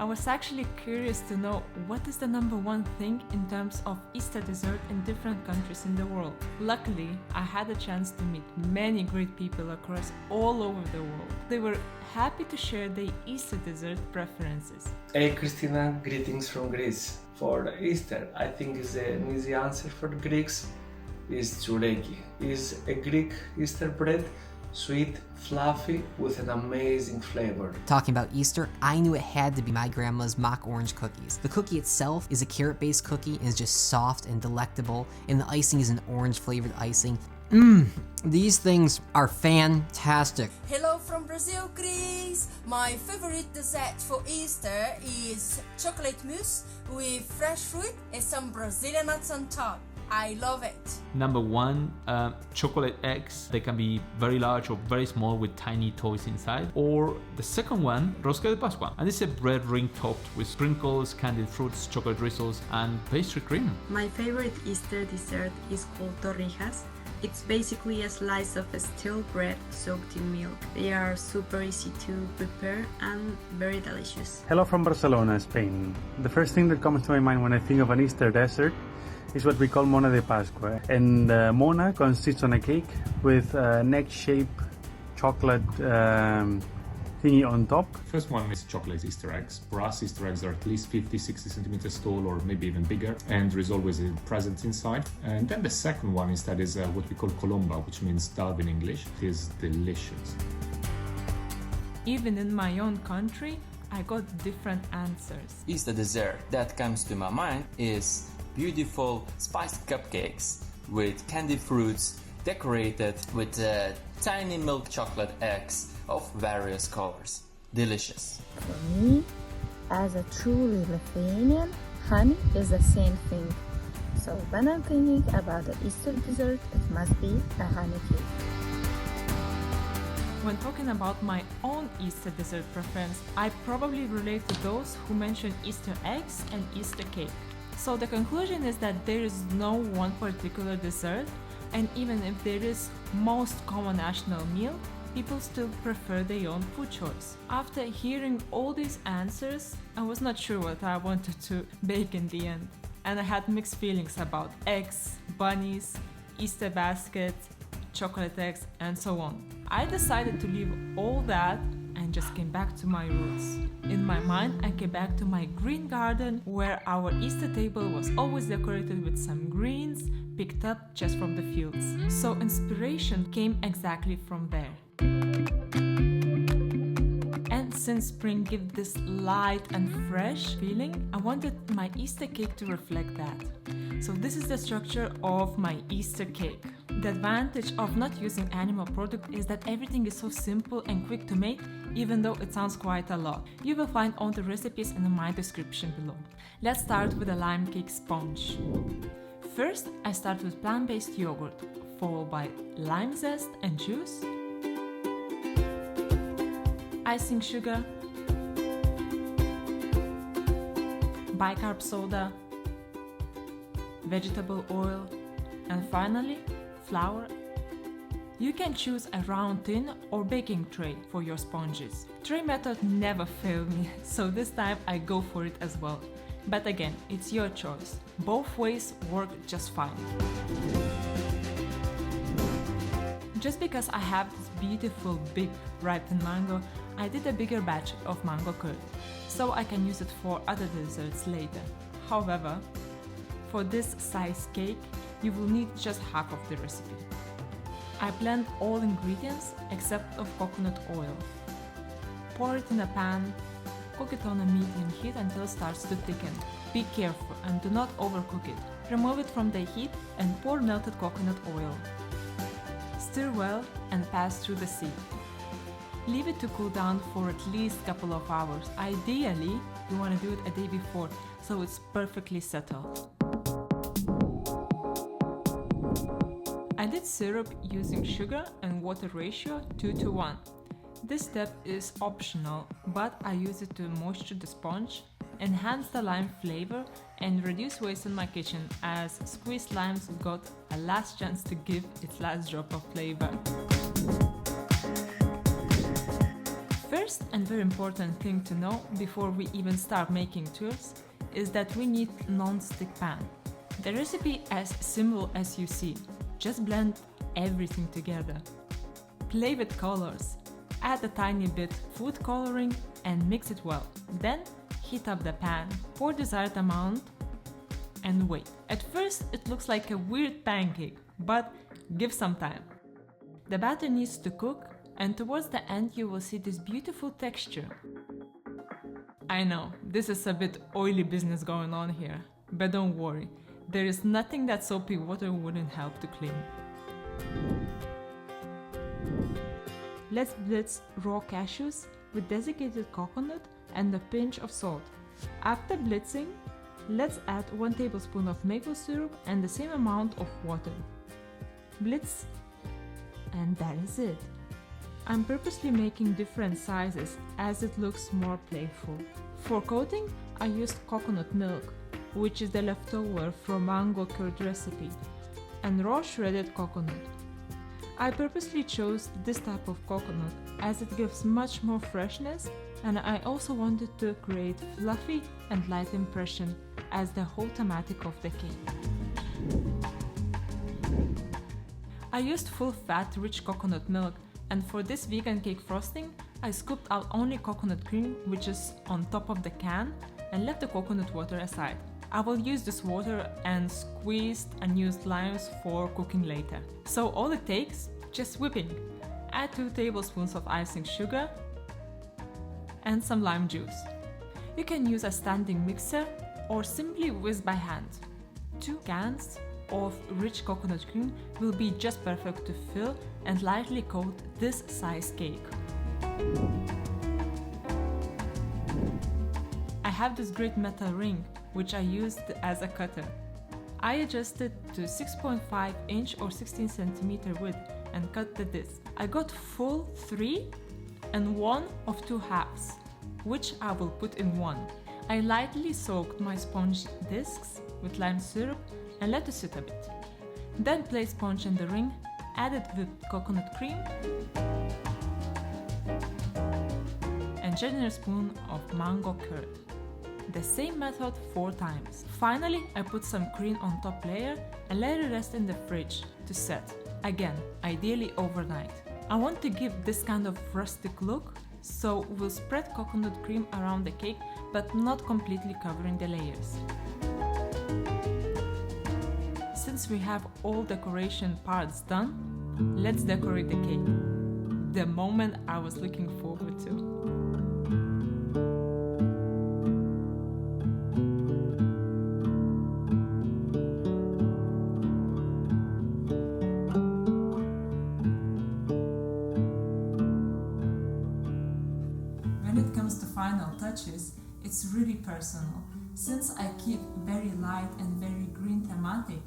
I was actually curious to know what is the number one thing in terms of Easter dessert in different countries in the world. Luckily, I had a chance to meet many great people across all over the world. They were happy to share their Easter dessert preferences. Hey Christina, greetings from Greece. For Easter, I think is an easy answer for the Greeks is tsoureki. It's a Greek Easter bread, sweet, fluffy, with an amazing flavor. Talking about Easter, I knew it had to be my grandma's mock orange cookies. The cookie itself is a carrot-based cookie and is just soft and delectable, and the icing is an orange-flavored icing. These things are fantastic. Hello from Brazil, Greece! My favorite dessert for Easter is chocolate mousse with fresh fruit and some Brazilian nuts on top. I love it. Number one, chocolate eggs. They can be very large or very small with tiny toys inside. Or the second one, rosca de Pascua. And it's a bread ring topped with sprinkles, candied fruits, chocolate drizzles, and pastry cream. My favorite Easter dessert is called torrijas. It's basically a slice of stale bread soaked in milk. They are super easy to prepare and very delicious. Hello from Barcelona, Spain. The first thing that comes to my mind when I think of an Easter dessert is what we call mona de Pascua. And mona consists on a cake with an egg-shaped chocolate thingy on top. First one is chocolate Easter eggs. For us, Easter eggs are at least 50-60 centimeters tall or maybe even bigger, and there is always a present inside. And then the second one instead is what we call colomba, which means dove in English. It is delicious. Even in my own country, I got different answers. Easter dessert that comes to my mind is beautiful spiced cupcakes with candied fruits decorated with tiny milk chocolate eggs of various colors. Delicious. For me, as a truly Lithuanian, honey is the same thing. So when I'm thinking about the Easter dessert, it must be a honey cake. When talking about my own Easter dessert preference, I probably relate to those who mention Easter eggs and Easter cake. So the conclusion is that there is no one particular dessert, and even if there is most common national meal, people still prefer their own food choice. After hearing all these answers, I was not sure what I wanted to bake in the end. And I had mixed feelings about eggs, bunnies, Easter baskets, chocolate eggs, and so on. I decided to leave all that and just came back to my roots. In my mind, I came back to my green garden where our Easter table was always decorated with some greens picked up just from the fields. So inspiration came exactly from there. And since spring gives this light and fresh feeling, I wanted my Easter cake to reflect that. So this is the structure of my Easter cake. The advantage of not using animal product is that everything is so simple and quick to make, even though it sounds quite a lot. You will find all the recipes in my description below. Let's start with a lime cake sponge. First, I start with plant-based yogurt, followed by lime zest and juice, icing sugar, bicarb soda, vegetable oil, and finally, flour. You can choose a round tin or baking tray for your sponges. Tray method never failed me, so this time I go for it as well. But again, it's your choice. Both ways work just fine. Just because I have this beautiful big ripened mango, I did a bigger batch of mango curd, so I can use it for other desserts later. However, for this size cake, you will need just half of the recipe. I blend all ingredients except of coconut oil. Pour it in a pan, cook it on a medium heat until it starts to thicken. Be careful and do not overcook it. Remove it from the heat and pour melted coconut oil. Stir well and pass through the sieve. Leave it to cool down for at least a couple of hours. Ideally, you want to do it a day before, so it's perfectly settled. I did syrup using sugar and water ratio 2:1. This step is optional, but I use it to moisture the sponge, enhance the lime flavor, and reduce waste in my kitchen as squeezed limes got a last chance to give its last drop of flavor. First, first and very important thing to know before we even start making tuiles is that we need non-stick pan. The recipe as simple as you see. Just blend everything together. Play with colors. Add a tiny bit food coloring and mix it well. Then heat up the pan, pour desired amount and wait. At first it looks like a weird pancake, but give some time. The batter needs to cook and towards the end you will see this beautiful texture. I know, this is a bit oily business going on here, but don't worry, there is nothing that soapy water wouldn't help to clean. Let's blitz raw cashews with desiccated coconut and a pinch of salt. After blitzing, let's add 1 tablespoon of maple syrup and the same amount of water. Blitz, and that is it. I'm purposely making different sizes as it looks more playful. For coating, I used coconut milk, which is the leftover from mango curd recipe, and raw shredded coconut. I purposely chose this type of coconut as it gives much more freshness, and I also wanted to create fluffy and light impression as the whole thematic of the cake. I used full fat rich coconut milk, and for this vegan cake frosting I scooped out only coconut cream, which is on top of the can, and left the coconut water aside. I will use this water and squeezed unused limes for cooking later. So all it takes, just whipping. Add 2 tablespoons of icing sugar and some lime juice. You can use a standing mixer or simply whisk by hand. 2 cans of rich coconut cream will be just perfect to fill and lightly coat this size cake. I have this great metal ring which I used as a cutter. I adjusted to 6.5 inch or 16 centimeter width and cut the disc. I got full 3 and 1 of 2 halves, which I will put in one. I lightly soaked my sponge discs with lime syrup and let it sit a bit. Then place sponge in the ring, added whipped coconut cream and generous spoon of mango curd. The same method 4 times. Finally, I put some cream on top layer and let it rest in the fridge to set. Again, ideally overnight. I want to give this kind of rustic look, so we'll spread coconut cream around the cake but not completely covering the layers. Since we have all decoration parts done, let's decorate the cake. The moment I was looking forward to. When it comes to final touches, it's really personal. Since I keep very light and very green thematic,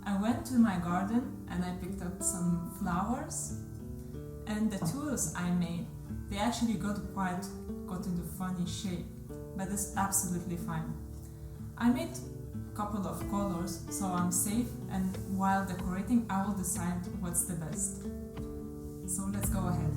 I went to my garden and I picked up some flowers, and the tuiles I made, they actually got into funny shape, but it's absolutely fine. I made a couple of colors so I'm safe, and while decorating I will decide what's the best. So let's go ahead.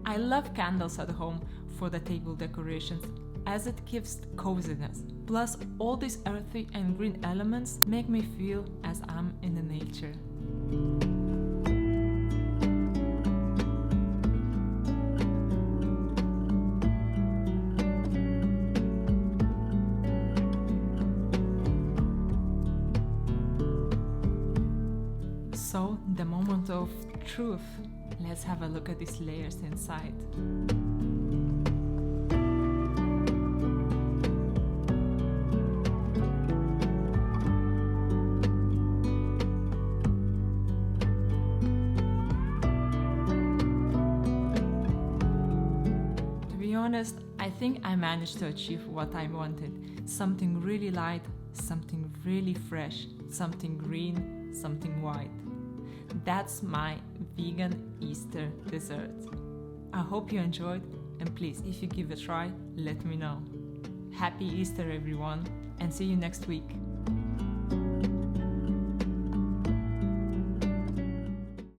I love candles at home for the table decorations, as it gives coziness. Plus, all these earthy and green elements make me feel as I'm in the nature. So, the moment of truth. Let's have a look at these layers inside. To be honest, I think I managed to achieve what I wanted. Something really light, something really fresh, something green, something white. That's my vegan Easter dessert. I hope you enjoyed, and please, if you give it a try, let me know. Happy Easter everyone, and see you next week.